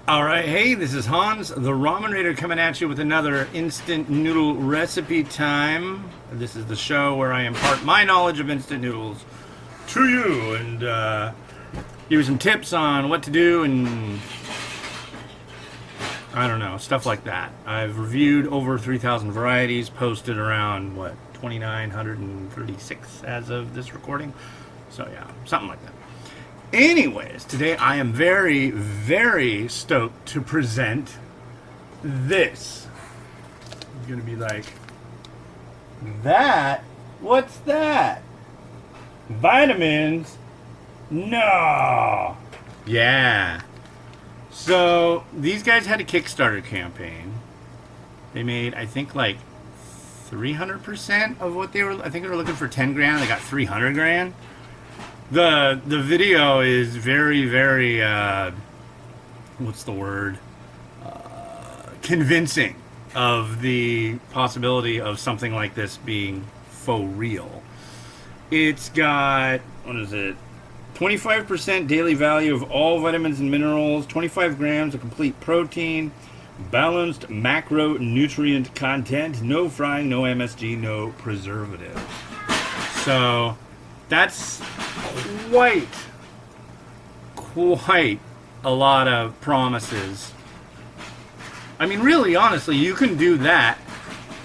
Alright, hey, this is Hans, the Ramen Rater, coming at you with another instant noodle recipe time. This is the show where I impart my knowledge of instant noodles to you and give you some tips on what to do and I don't know, stuff like that. I've reviewed over 3,000 varieties, posted around, 2,936 as of this recording. So yeah, something like that. Anyways, today I am very, very stoked to present this. I'm gonna be like, that? What's that? Vitamins? No. Yeah. So these guys had a Kickstarter campaign. They made, I think, like 300% of what they were. I think they were looking for 10 grand. They got 300 grand. The video is very, very, what's the word? Convincing of the possibility of something like this being faux real. It's got, 25% daily value of all vitamins and minerals, 25 grams of complete protein, balanced macronutrient content, no frying, no MSG, no preservative. So that's quite a lot of promises. I mean, really, honestly, you can do that,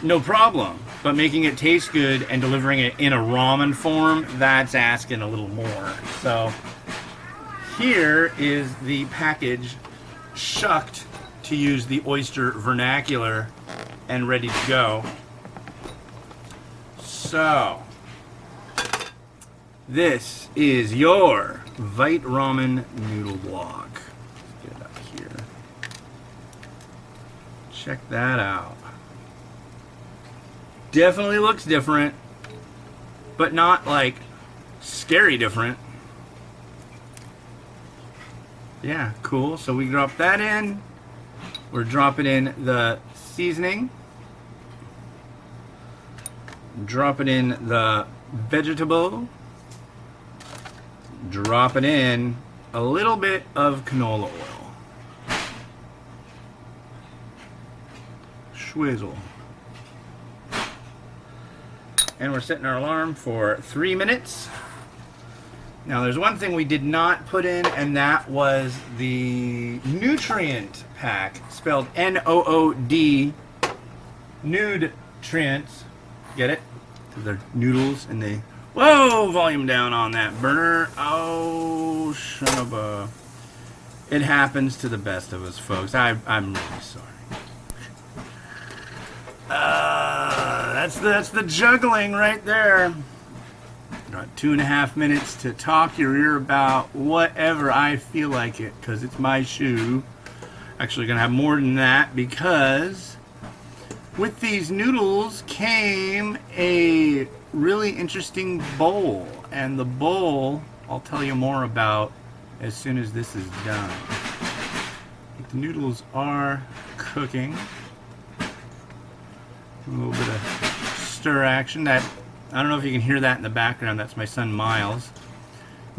no problem. But making it taste good and delivering it in a ramen form, that's asking a little more. So here is the package, shucked, to use the oyster vernacular, and ready to go. So this is your Vite Ramen noodle blog. Let's get it up here. Check that out. Definitely looks different, but not like scary different. Yeah, cool. So we drop that in. We're dropping in the seasoning. Dropping in the vegetable. Dropping in a little bit of canola oil. Swizzle. And we're setting our alarm for 3 minutes. Now there's one thing we did not put in, and that was the nutrient pack, spelled N-O-O-D, nutrients. Get it? Because they're noodles and they... Whoa! Volume down on that burner. Oh, son of a... It happens to the best of us, folks. I'm really sorry. That's the juggling right there. Got 2.5 minutes to talk your ear about whatever I feel like it, because it's my shoe. Actually gonna have more than that, because with these noodles came a really interesting bowl, and the bowl I'll tell you more about as soon as this is done. The noodles are cooking. A little bit of stir action. That, I don't know if you can hear that in the background. That's my son Miles.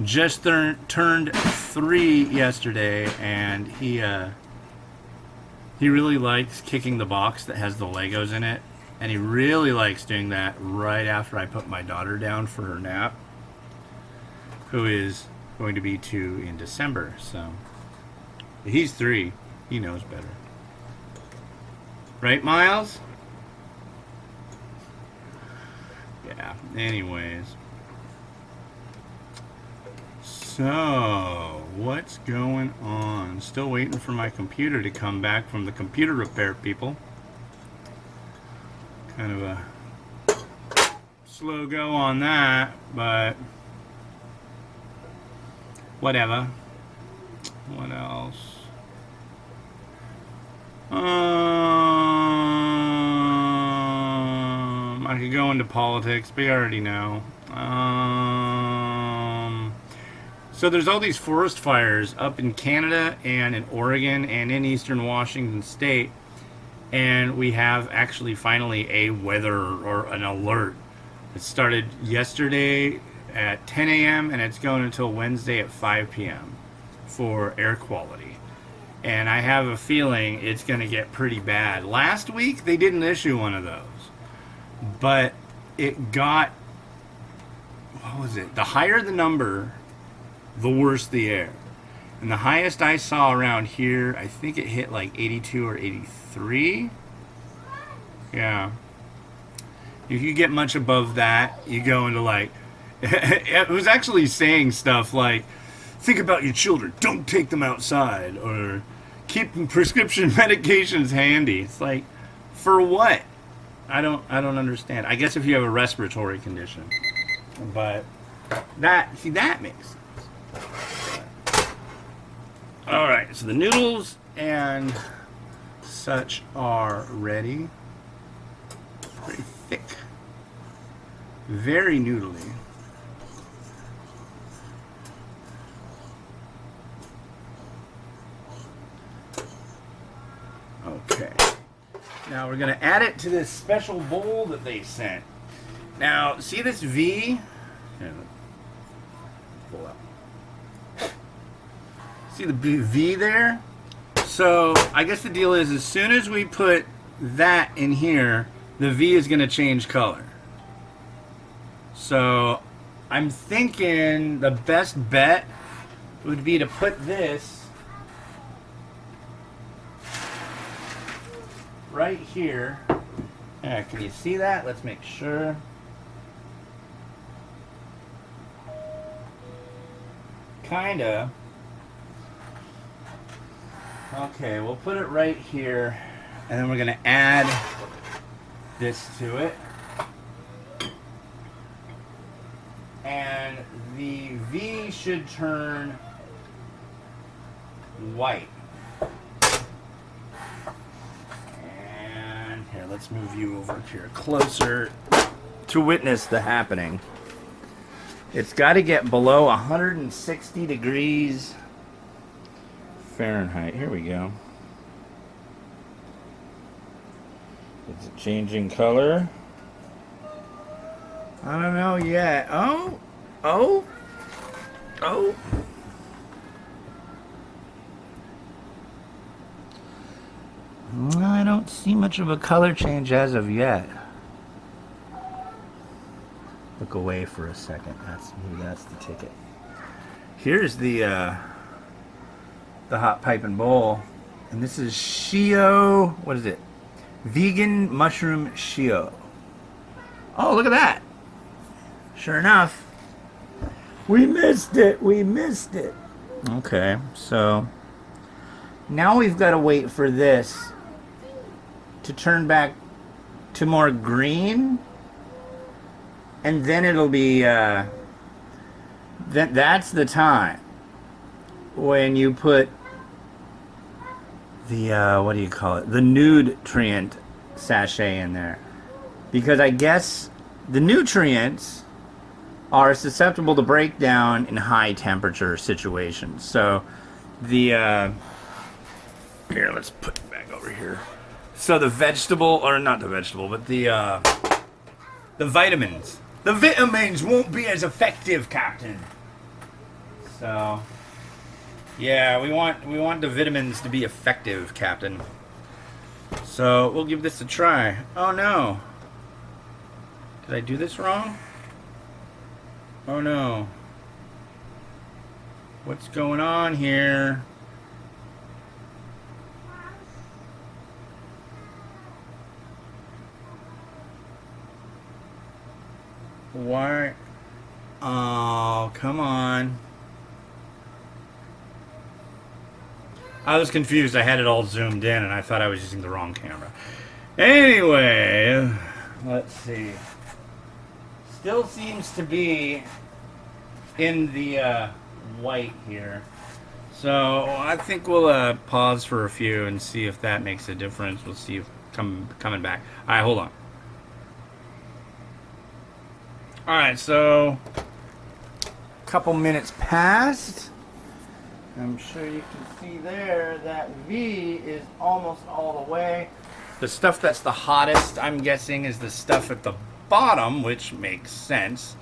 Just turned 3 yesterday, and he really likes kicking the box that has the Legos in it, and he really likes doing that right after I put my daughter down for her nap, who is going to be 2 in December. So he's 3. He knows better, right, Miles? Yeah, anyways. So, what's going on? Still waiting for my computer to come back from the computer repair people. Kind of a slow go on that, but whatever. What else? I could go into politics, but you already know. So there's all these forest fires up in Canada and in Oregon and in eastern Washington state, and we have actually finally a weather or an alert. It started yesterday at 10 a.m. and it's going until Wednesday at 5 p.m. for air quality. And I have a feeling it's going to get pretty bad. Last week, they didn't issue one of those. But it got, what was it? The higher the number, the worse the air. And the highest I saw around here, I think it hit like 82 or 83. Yeah. If you get much above that, you go into like, it was actually saying stuff like, think about your children, don't take them outside, or keep prescription medications handy. It's like, for what? I don't understand. I guess if you have a respiratory condition. But that makes sense. All right, so the noodles and such are ready. Pretty thick. Very noodly. Okay. Now we're going to add it to this special bowl that they sent. Now, see this V? Here, pull up. See the V there? So, I guess the deal is as soon as we put that in here, the V is going to change color. So, I'm thinking the best bet would be to put this right here. Can you see that? Let's make sure. Kinda. Okay, we'll put it right here, and then we're gonna add this to it. And the V should turn white. And here, let's move you over here closer to witness the happening. It's got to get below 160 degrees Fahrenheit. Here we go. Is it changing color? I don't know yet. Oh. I don't see much of a color change as of yet. Look away for a second. That's the ticket. Here's the hot pipe and bowl, and this is Shio. What is it? Vegan mushroom Shio. Oh, look at that! Sure enough, we missed it. Okay, so now we've got to wait for this to turn back to more green, and then it'll be that's the time when you put the what do you call it, the nutrient sachet in there, because I guess the nutrients are susceptible to breakdown in high temperature situations. So the here, let's put it back over here. So the vegetable, or not the vegetable, but the vitamins. The vitamins won't be as effective, Captain. So yeah, we want the vitamins to be effective, Captain. So we'll give this a try. Oh no. Did I do this wrong? Oh no. What's going on here? Why? Oh, come on. I was confused. I had it all zoomed in, and I thought I was using the wrong camera. Anyway, let's see. Still seems to be in the white here. So I think we'll pause for a few and see if that makes a difference. We'll see if coming back. All right, hold on. All right, so a couple minutes passed. I'm sure you can see there that V is almost all the way. The stuff that's the hottest, I'm guessing, is the stuff at the bottom, which makes sense.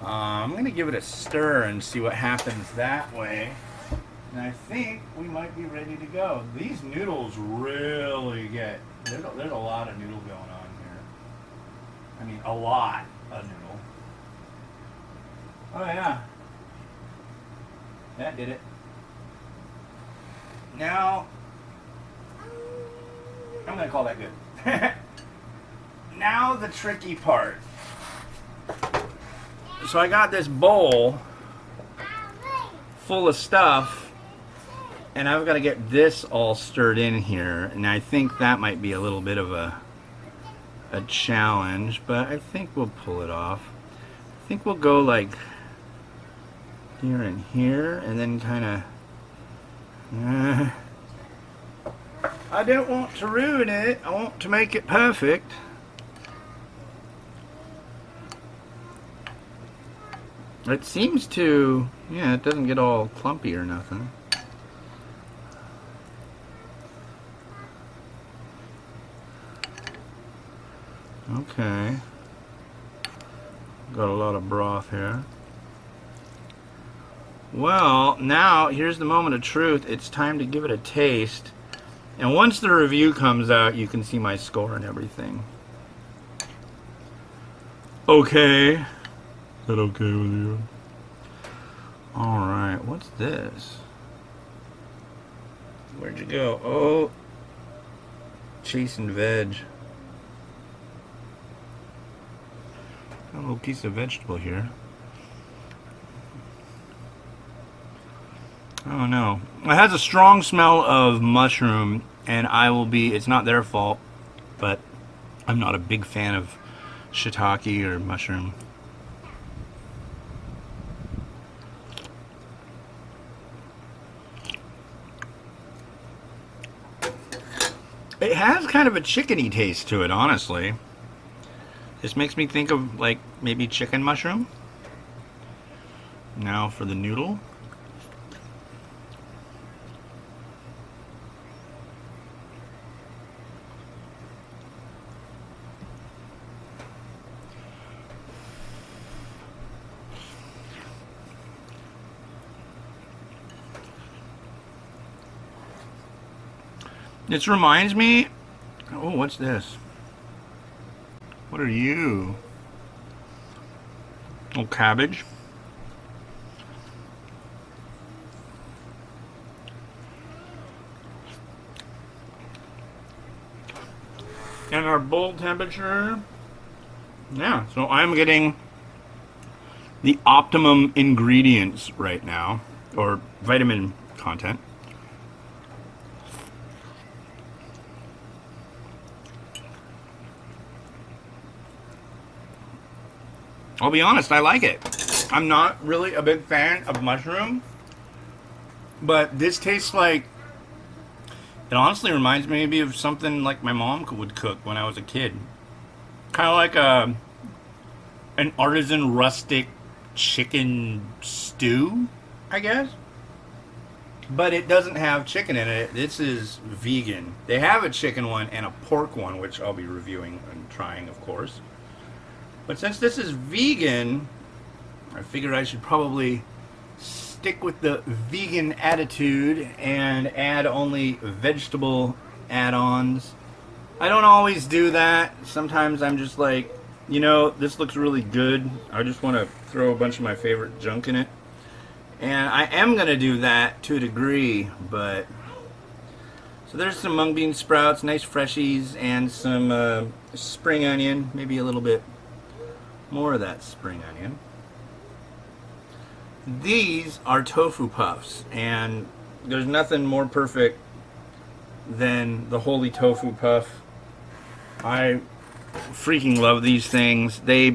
I'm going to give it a stir and see what happens that way. And I think we might be ready to go. These noodles really get, there's a lot of noodle going on here. I mean, a lot of noodle. Oh yeah. That did it. Now, I'm going to call that good. Now the tricky part. So I got this bowl full of stuff, and I've got to get this all stirred in here, and I think that might be a little bit of a challenge, but I think we'll pull it off. I think we'll go like here and here, and then kind of I don't want to ruin it. I want to make it perfect. It seems to, yeah, it doesn't get all clumpy or nothing. Okay. Got a lot of broth here. Well, now here's the moment of truth. It's time to give it a taste. And once the review comes out, you can see my score and everything. Okay. Is that okay with you? Alright, what's this? Where'd you go? Oh, chasing veg. Got a little piece of vegetable here. Oh no. It has a strong smell of mushroom, and it's not their fault, but I'm not a big fan of shiitake or mushroom. It has kind of a chickeny taste to it, honestly. This makes me think of like maybe chicken mushroom. Now for the noodle. This reminds me, oh, what's this? What are you? Oh, cabbage. And our bowl temperature. Yeah, so I'm getting the optimum ingredients right now, or vitamin content. I'll be honest, I like it. I'm not really a big fan of mushroom, but this tastes like, it honestly reminds me maybe of something like my mom would cook when I was a kid. Kind of like an artisan rustic chicken stew, I guess. But it doesn't have chicken in it. This is vegan. They have a chicken one and a pork one, which I'll be reviewing and trying, of course. But since this is vegan, I figured I should probably stick with the vegan attitude and add only vegetable add-ons. I don't always do that. Sometimes I'm just like, you know, this looks really good. I just want to throw a bunch of my favorite junk in it. And I am going to do that to a degree, but... So there's some mung bean sprouts, nice freshies, and some spring onion, maybe a little bit more of that spring onion. These are tofu puffs, and there's nothing more perfect than the holy tofu puff. I freaking love these things. They're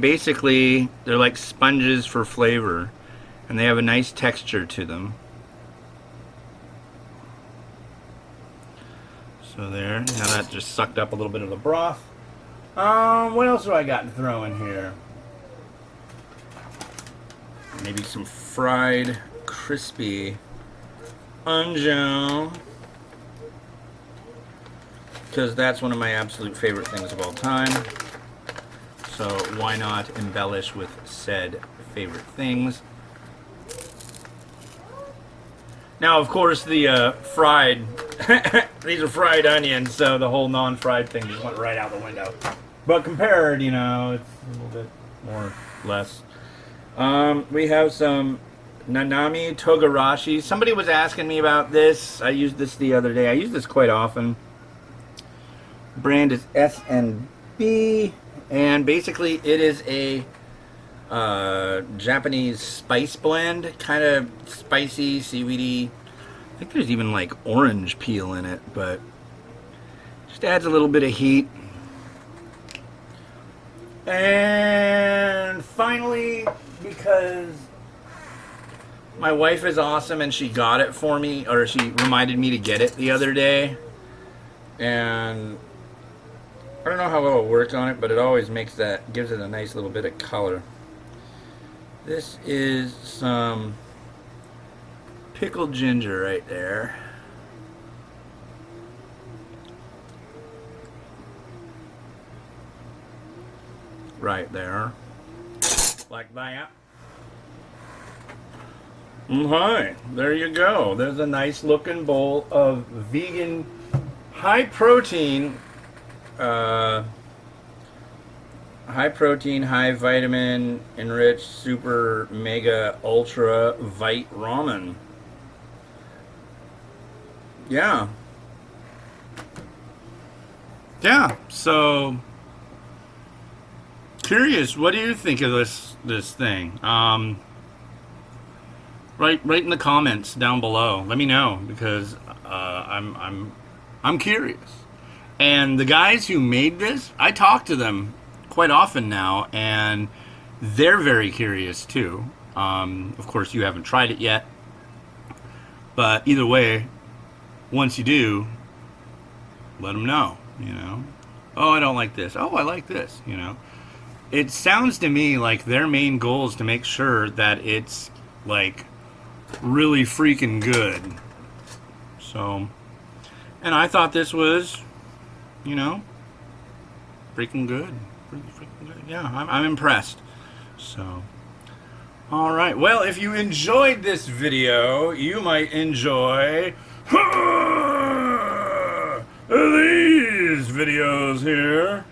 like sponges for flavor, and they have a nice texture to them. So there, now that just sucked up a little bit of the broth. What else do I got to throw in here? Maybe some fried, crispy onion, because that's one of my absolute favorite things of all time. So why not embellish with said favorite things? Now, of course, the fried, these are fried onions, so the whole non-fried thing just went right out the window. But compared, you know, it's a little bit more, less. We have some Nanami Togarashi. Somebody was asking me about this. I used this the other day. I use this quite often. Brand is S&B, and basically it is a Japanese spice blend, kind of spicy, seaweedy. I think there's even like orange peel in it, but just adds a little bit of heat. And finally, because my wife is awesome and she got it for me, or she reminded me to get it the other day, and I don't know how it'll work on it, but it always makes that, gives it a nice little bit of color. This is some pickled ginger right there. Right there. Like that. Okay, there you go. There's a nice looking bowl of vegan, high protein, high vitamin, enriched, super, mega, ultra, Vite Ramen. Yeah. Yeah, so curious, what do you think of this thing? Right in the comments down below. Let me know, because I'm curious. And the guys who made this, I talk to them quite often now, and they're very curious too. Of course, you haven't tried it yet, but either way, once you do, let them know. You know, oh, I don't like this. Oh, I like this. You know, it sounds to me like their main goal is to make sure that it's like really freaking good. So, and I thought this was, you know, freaking good. Freaking good. Yeah, I'm impressed. So, all right. Well, if you enjoyed this video, you might enjoy these videos here.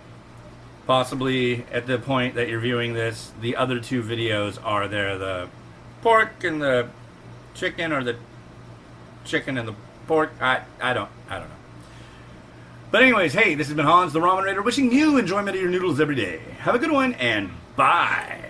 Possibly at the point that you're viewing this, the other two videos are there, the pork and the chicken, or the chicken and the pork. I don't know. But anyways, hey, this has been Hans the Ramen Rater, wishing you enjoyment of your noodles every day. Have a good one, and bye.